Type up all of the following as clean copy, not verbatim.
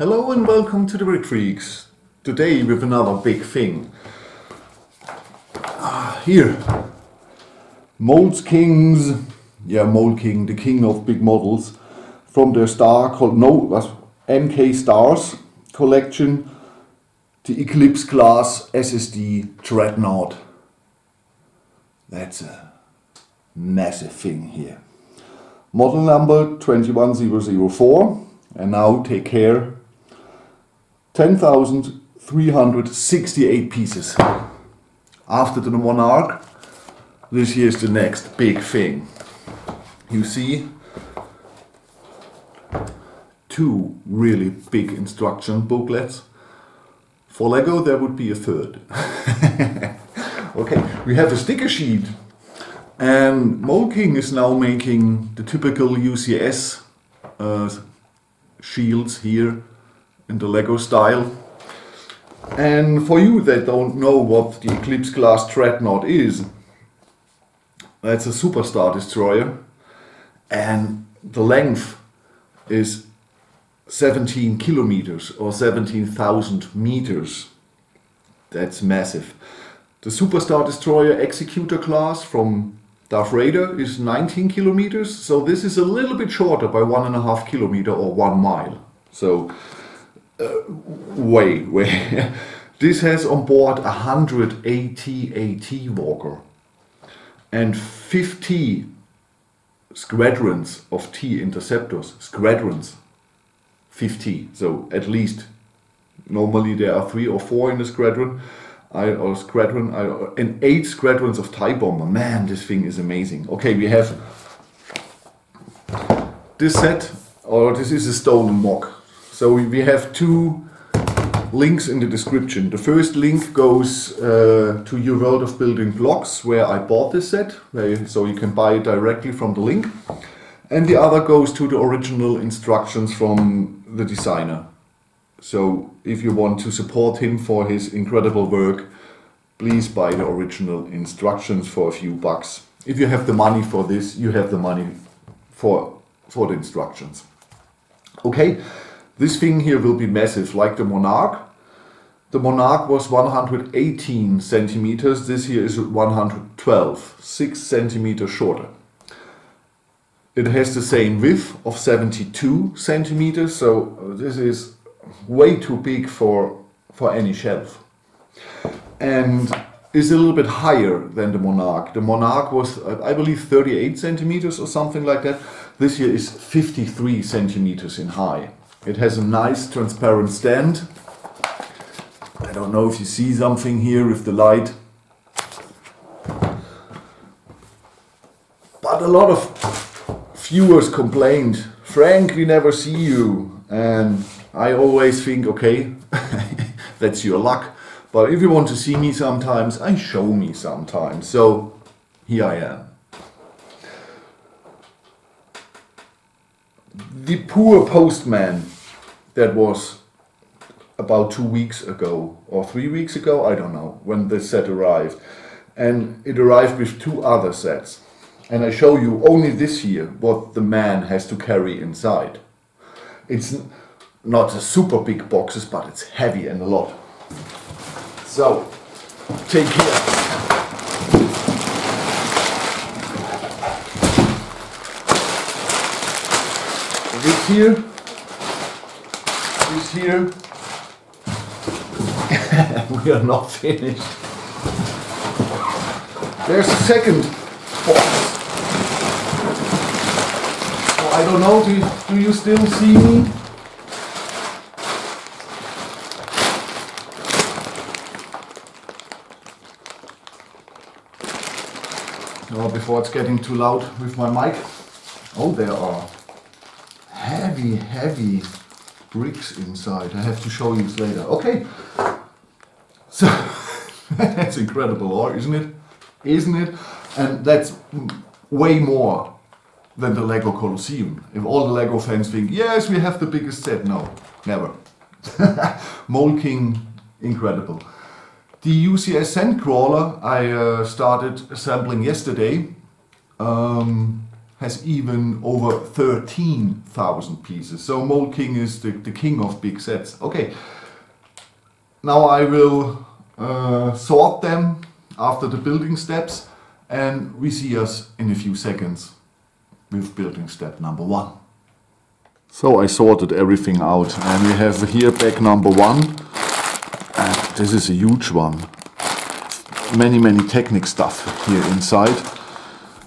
Hello and welcome to the Brick Freaks. Today with another big thing. Here, Mould Kings, Mould King, the king of big models, from their star called MK Stars collection, the Eclipse-Class SSD Dreadnought. That's a massive thing here. Model number 21004, and now take care. 10,368 pieces. After the Monarch, this here is the next big thing. You see two really big instruction booklets. For Lego there would be a third. Okay, we have a sticker sheet, and Mould King is now making the typical UCS shields here in the Lego style. And for you that don't know what the Eclipse-Class Dreadnought is, that's a superstar destroyer, and the length is 17 kilometers or 17,000 meters. That's massive. The superstar destroyer executor class from Darth Vader is 19 kilometers, so this is a little bit shorter by 1.5 kilometers or 1 mile. So way. This has on board 100 AT-AT Walker and 50 squadrons of T interceptors. Squadrons, 50. So at least normally there are 3 or 4 in the squadron. And 8 squadrons of TIE bomber. Man, this thing is amazing. Okay, we have this set, or this is a stolen mock. So we have 2 links in the description. The first link goes to your World of Building Blocks, where I bought this set, so you can buy it directly from the link. And the other goes to the original instructions from the designer. So if you want to support him for his incredible work, please buy the original instructions for a few bucks. If you have the money for this, you have the money for the instructions. Okay. This thing here will be massive, like the Monarch. The Monarch was 118 centimeters, this here is 112, 6 centimeters shorter. It has the same width of 72 centimeters, so this is way too big for any shelf. And is a little bit higher than the Monarch. The Monarch was, I believe, 38 centimeters or something like that. This here is 53 centimeters in high. It has a nice transparent stand. I don't know if you see something here with the light. But a lot of viewers complained, Frank, we never see you. And I always think, okay, that's your luck. But if you want to see me sometimes, I show me sometimes. So here I am. The poor postman that was about 2 weeks ago or 3 weeks ago, I don't know, when this set arrived. And it arrived with 2 other sets. And I show you only this here what the man has to carry inside. It's not a super big boxes, but it's heavy and a lot. So, take care. This here, we are not finished. There's a second box. So I don't know, do you still see me? No, before it's getting too loud with my mic. Oh, there are heavy bricks inside. I have to show you this later. Okay, so that's incredible, isn't it? Isn't it? And that's way more than the Lego Colosseum. If all the Lego fans think, yes, we have the biggest set. No, never. Mould King, incredible. The UCS Sandcrawler I started assembling yesterday. has even over 13,000 pieces. So Mould King is the king of big sets. Okay, now I will sort them after the building steps, and we see us in a few seconds with building step number 1. So I sorted everything out, and we have here bag number 1, and this is a huge one. Many technical stuff here inside.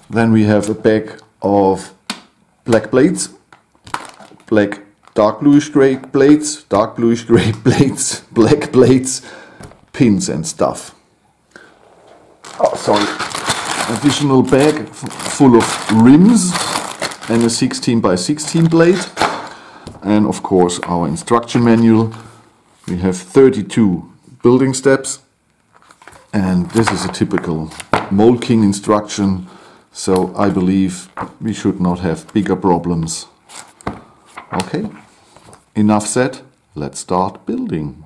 Then we have a bag of black blades, black dark bluish gray blades, dark bluish gray blades, black blades, pins and stuff. Oh, sorry. Additional bag full of rims and a 16 by 16 blade. And of course our instruction manual. We have 32 building steps. And this is a typical Mould King instruction. So I believe we should not have bigger problems. Okay, enough said. Let's start building.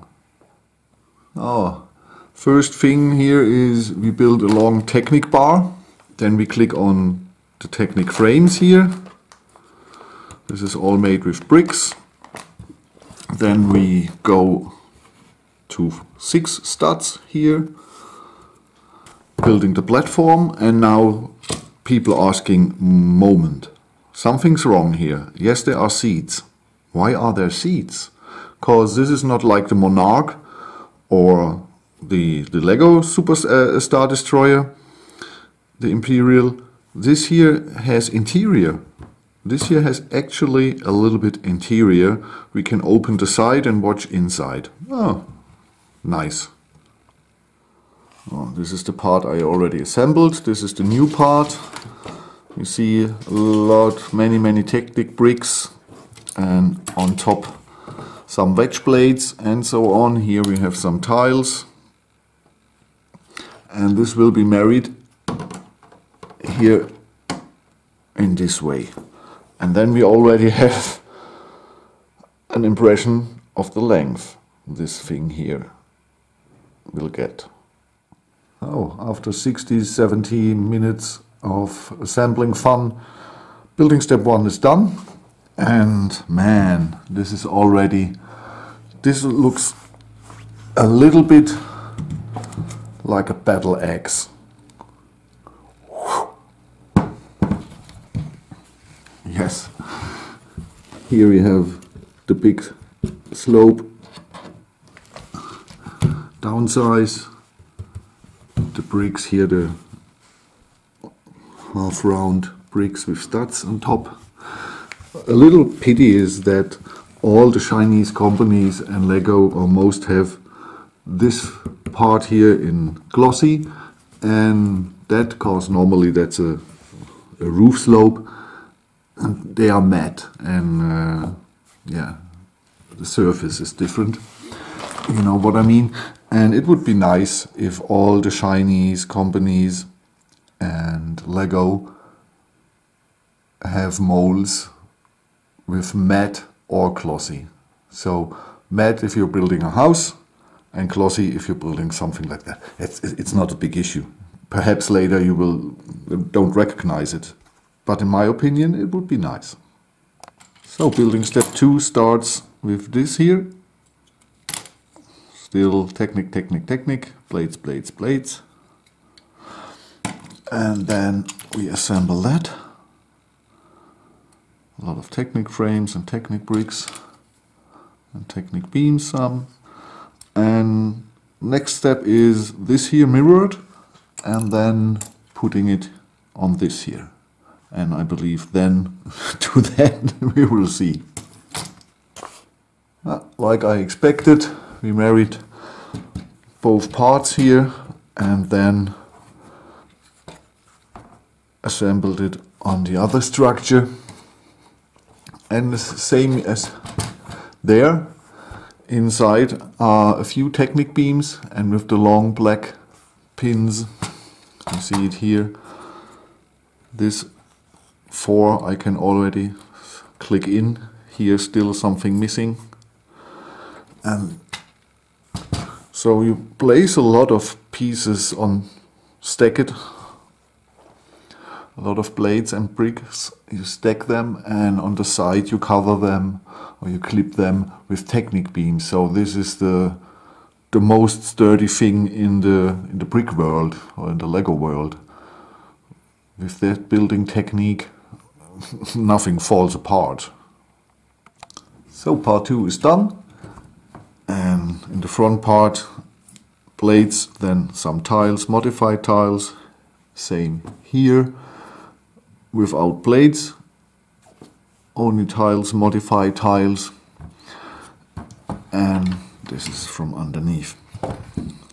Oh, first thing here is we build a long Technic bar. Then we click on the Technic frames here. This is all made with bricks. Then we go to 6 studs here, building the platform, and now people asking moment. Something's wrong here. Yes, there are seats. Why are there seats? Because this is not like the Monarch or the Lego Star Destroyer, the Imperial. This here has interior. This here has actually a little bit interior. We can open the side and watch inside. Oh, nice. Oh, this is the part I already assembled. This is the new part. You see a lot, many Technic bricks, and on top some wedge blades and so on. Here we have some tiles, and this will be married here in this way. And then we already have an impression of the length this thing here will get. Oh, after 60-70 minutes of assembling fun, building step 1 is done. And man, this is already, this looks a little bit like a battle axe. Yes, here we have the big slope, downsize, the bricks here, the half round bricks with studs on top. A little pity is that all the Chinese companies and Lego or most have this part here in glossy, and that, because normally that's a roof slope, and they are matte, and yeah, the surface is different, you know what I mean. And it would be nice if all the Chinese companies and Lego have molds with matte or glossy. So matte if you're building a house, and glossy if you're building something like that. It's not a big issue. Perhaps later you don't recognize it, but in my opinion it would be nice. So building step 2 starts with this here. Still Technic, blades. And then we assemble that. A lot of Technic frames and Technic bricks and Technic beams some. And next step is this here mirrored, and then putting it on this here. And I believe then to that we will see. Like I expected, we married both parts here and then assembled it on the other structure. And the same as there, inside are a few Technic beams, and with the long black pins, you see it here, this 4 I can already click in. Here still something missing. And so you place a lot of pieces on, stack it, a lot of blades and bricks. You stack them, and on the side you cover them or you clip them with Technic beams. So this is the most sturdy thing in the brick world or in the Lego world. With that building technique, nothing falls apart. So part 2 is done, and in the front part, blades, then some tiles, modified tiles. Same here, without blades, only tiles, modified tiles, and this is from underneath.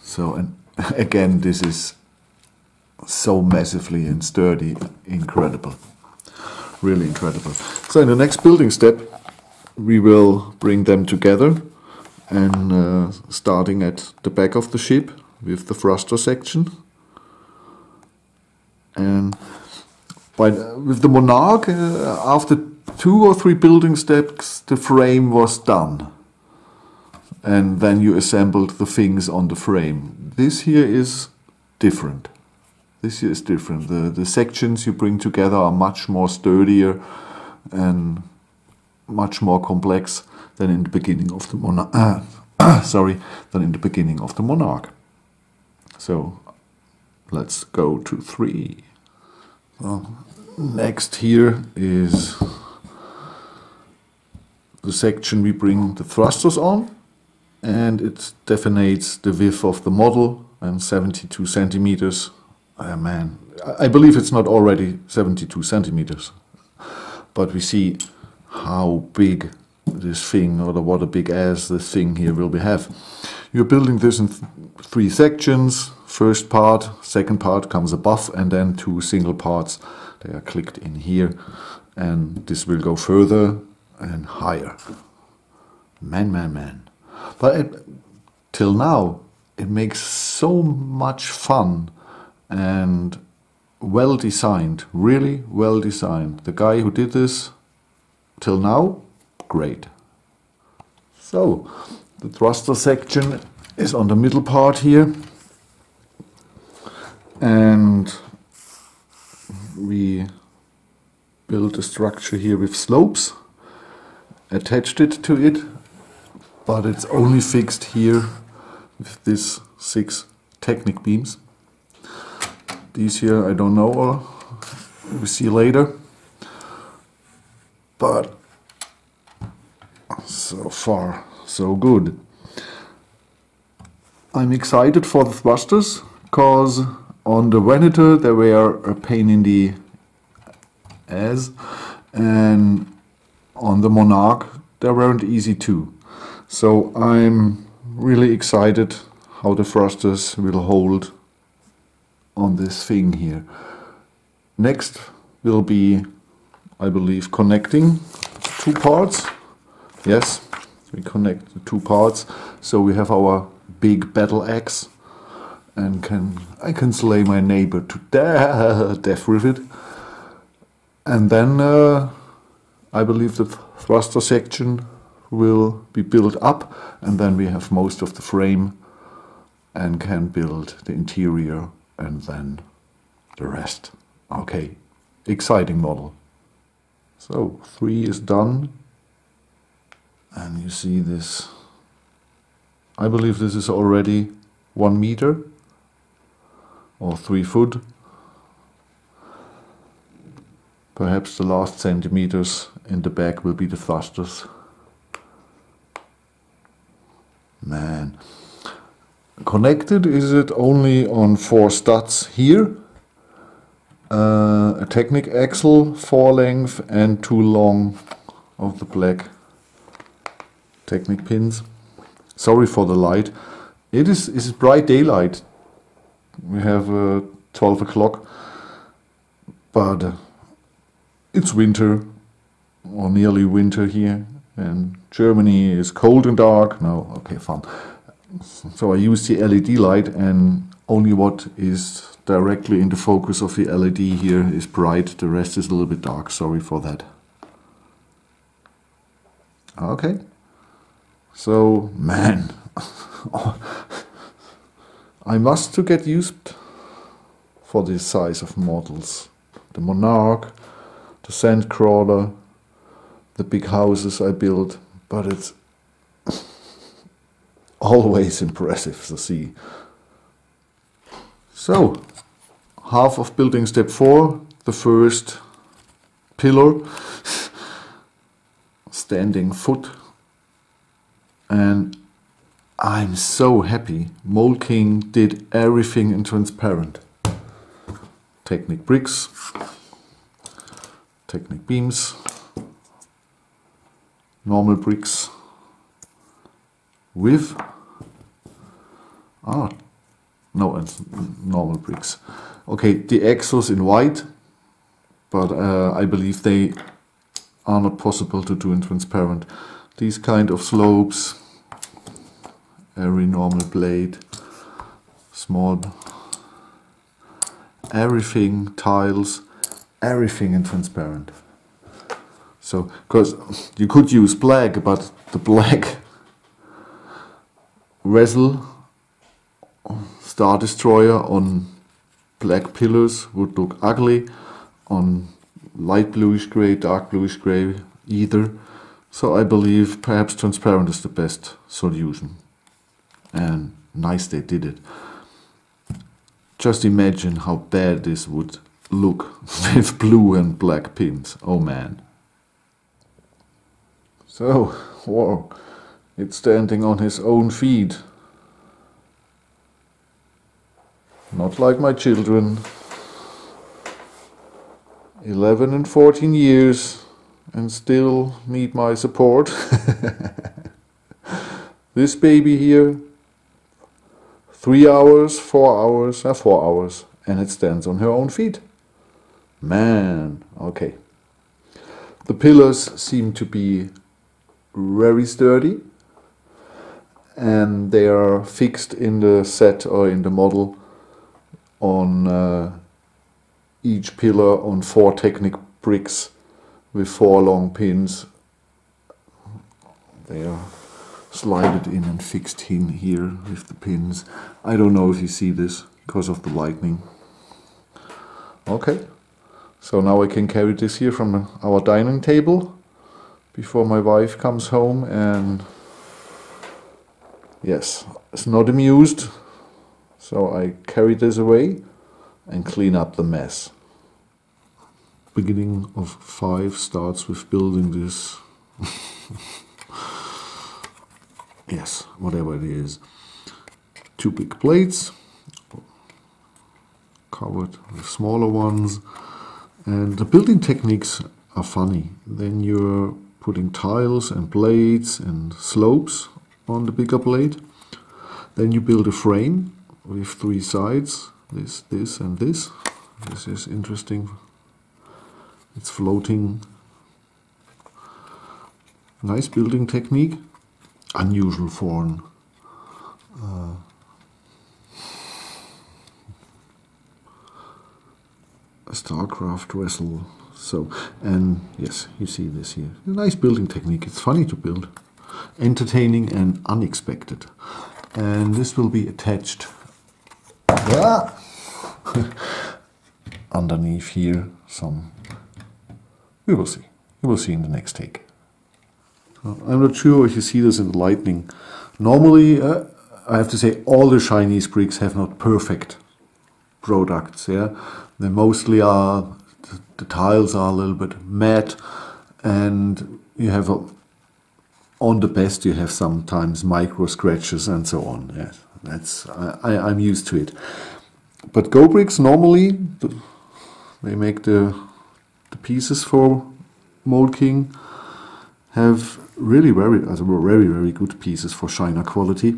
So, and again, this is so massively and sturdy, incredible, really incredible. So in the next building step, we will bring them together, and starting at the back of the ship with the thruster section. And with the Monarch, after 2 or 3 building steps, the frame was done. And then you assembled the things on the frame. This here is different. This here is different. The sections you bring together are much more sturdier and much more complex than in the beginning of the Monarch. Than in the beginning of the Monarch. So let's go to 3. Next here is the section we bring the thrusters on, and it defines the width of the model, and 72 centimeters. Man, I believe it's not already 72 centimeters, but we see how big this thing, or what a big ass this thing here will have. You're building this in 3 sections. First part, second part comes above, and then 2 single parts. They are clicked in here, and this will go further and higher. Man. But till now, it makes so much fun and well designed, really well designed. The guy who did this till now, great. So, the thruster section is on the middle part here, and we built a structure here with slopes, attached it to it, but it's only fixed here with these 6 Technic beams. These here I don't know, or we'll see later, but so far so good. I'm excited for the thrusters, because on the Venator they were a pain in the ass, and on the Monarch they weren't easy too. So I'm really excited how the thrusters will hold on this thing here. Next will be, I believe, connecting 2 parts. Yes, we connect the 2 parts, so we have our big battle axe, and I can slay my neighbor to death with it. And then I believe the thruster section will be built up, and then we have most of the frame and can build the interior and then the rest. Okay, exciting model. So 3 is done, and you see this, I believe this is already 1 meter or 3 foot. Perhaps the last centimeters in the back will be the thrusters. Man. Connected is it only on 4 studs here. A Technic axle, 4 length and 2 long of the black Technic pins. Sorry for the light. It is bright daylight. We have 12 o'clock, but it's winter, or nearly winter here, and Germany is cold and dark. No, okay, fun. So I use the LED light, and only what is directly in the focus of the LED here is bright. The rest is a little bit dark. Sorry for that. Okay. So, man, I must to get used for this size of models. the Monarch, the Sandcrawler, the big houses I built, but it's always impressive to see. So, half of building step 4, the first pillar, standing foot, and I'm so happy. Mould King did everything in transparent. Technic bricks, Technic beams, normal bricks with it's normal bricks. Okay, the axles in white, but I believe they are not possible to do in transparent. These kind of slopes, every normal blade, small, everything, tiles, everything in transparent. So, because you could use black, but the black vessel Star Destroyer on black pillars would look ugly, on light bluish grey, dark bluish grey, either. So I believe perhaps transparent is the best solution. And nice they did it. Just imagine how bad this would look with blue and black pins. Oh man. So, wow, it's standing on his own feet. Not like my children. 11 and 14 years and still need my support. This baby here, 3 hours, 4 hours, 4 hours, and it stands on her own feet. Man, okay. The pillars seem to be very sturdy, and they are fixed in the set or in the model on each pillar on 4 Technic bricks with 4 long pins. They are slided in and fixed in here with the pins. I don't know if you see this because of the lightning. Okay, so now I can carry this here from our dining table before my wife comes home and yes, is not amused. So I carry this away and clean up the mess. Beginning of 5 starts with building this. Yes, whatever it is. 2 big plates, covered with smaller ones. And the building techniques are funny. Then you're putting tiles and blades and slopes on the bigger plate. Then you build a frame with 3 sides, this and this. This is interesting. It's floating. Nice building technique. Unusual for an a StarCraft vessel. So, and yes, you see this here. A nice building technique. It's funny to build. Entertaining and unexpected. And this will be attached underneath here. We will see. We will see in the next take. I'm not sure if you see this in the lightning. Normally, I have to say, all the Chinese bricks have not perfect products. Yeah, they mostly are. The tiles are a little bit matte, and you have on the best you have sometimes micro scratches and so on. Yes, that's I'm used to it. But Go bricks normally they make the pieces for Mould King have really very good pieces for China quality.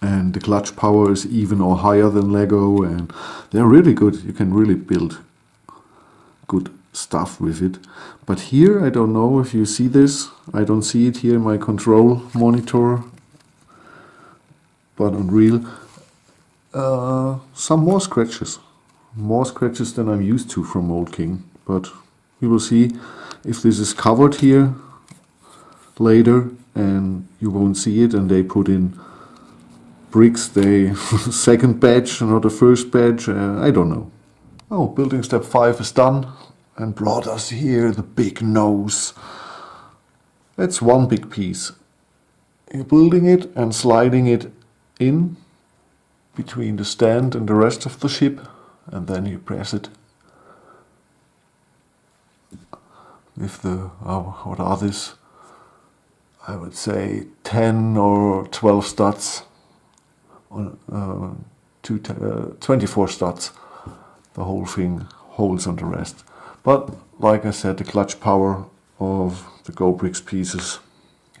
And the clutch power is even or higher than Lego, and they're really good. You can really build good stuff with it. But here, I don't know if you see this. I don't see it here in my control monitor. But on real, some more scratches. More scratches than I'm used to from Mould King. But we will see if this is covered here later and you won't see it, and they put in bricks, they second batch, not the first batch. I don't know. Oh, building step 5 is done, and plot us here the big nose. That's one big piece. You're building it and sliding it in between the stand and the rest of the ship, and then you press it with the, what are these? I would say 10 or 12 studs, 24 studs. The whole thing holds on the rest. But like I said, the clutch power of the GoBricks pieces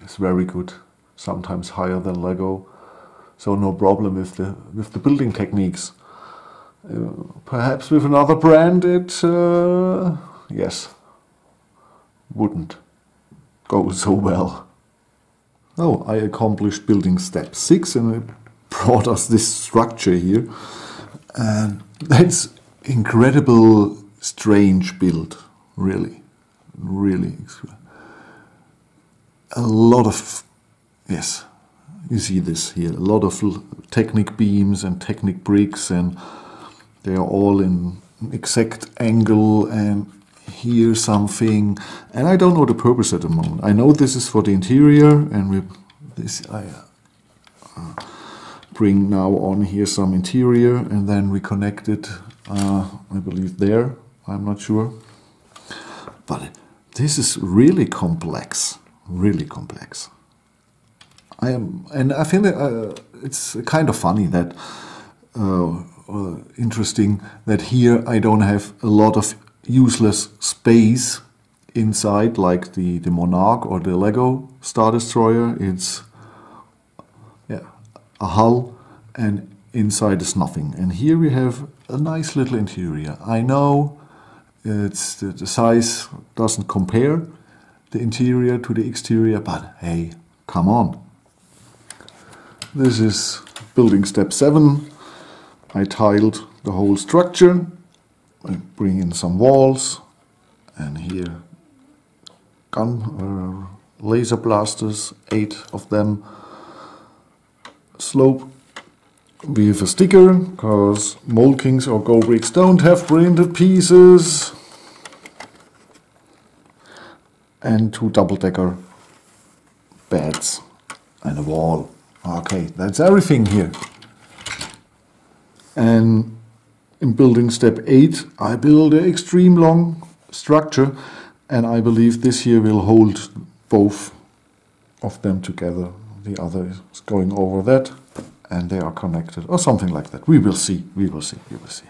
is very good, sometimes higher than Lego, so no problem with the building techniques. Perhaps with another brand it, yes, wouldn't go so well. Oh, I accomplished building step 6 and it brought us this structure here, and that's incredible strange build, really a lot of, yes, you see this here, a lot of Technic beams and Technic bricks, and they are all in exact angle, and here something, and I don't know the purpose at the moment. I know this is for the interior, and with this I bring now on here some interior, and then we connect it, I believe there, I'm not sure. But this is really complex, really complex. And I feel it's kind of funny that, interesting that here I don't have a lot of useless space inside like the Monarch or the Lego Star Destroyer. It's, yeah, a hull, and inside is nothing. And here we have a nice little interior. I know it's the size doesn't compare the interior to the exterior, but hey, come on. This is building step 7. I tiled the whole structure. I bring in some walls, and here laser blasters, 8 of them. Slope with a sticker, because Mould Kings or GoBricks don't have printed pieces. And 2 double-decker beds and a wall. Okay, that's everything here. And in building step 8, I build an extreme long structure, and I believe this here will hold both of them together. The other is going over that, and they are connected, or something like that. We will see, we will see, we will see.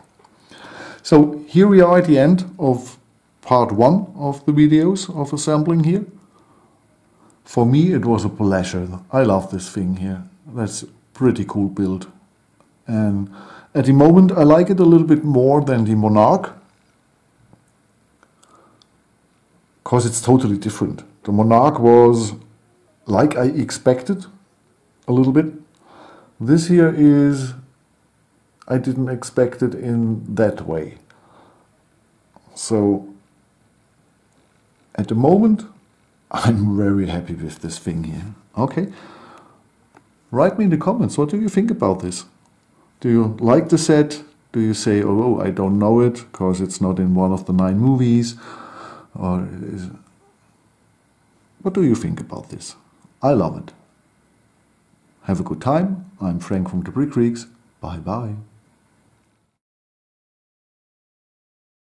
So here we are at the end of part 1 of the videos of assembling here. For me it was a pleasure. I love this thing here. That's a pretty cool build. And at the moment I like it a little bit more than the Monarch, because it's totally different. The Monarch was like I expected a little bit. This here is, I didn't expect it in that way. So at the moment I'm very happy with this thing here. Okay, write me in the comments, what do you think about this? Do you like the set? Do you say, oh, I don't know it because it's not in one of the 9 movies? Or what do you think about this? I love it. Have a good time. I'm Frank from the Brick Freaks. Bye bye.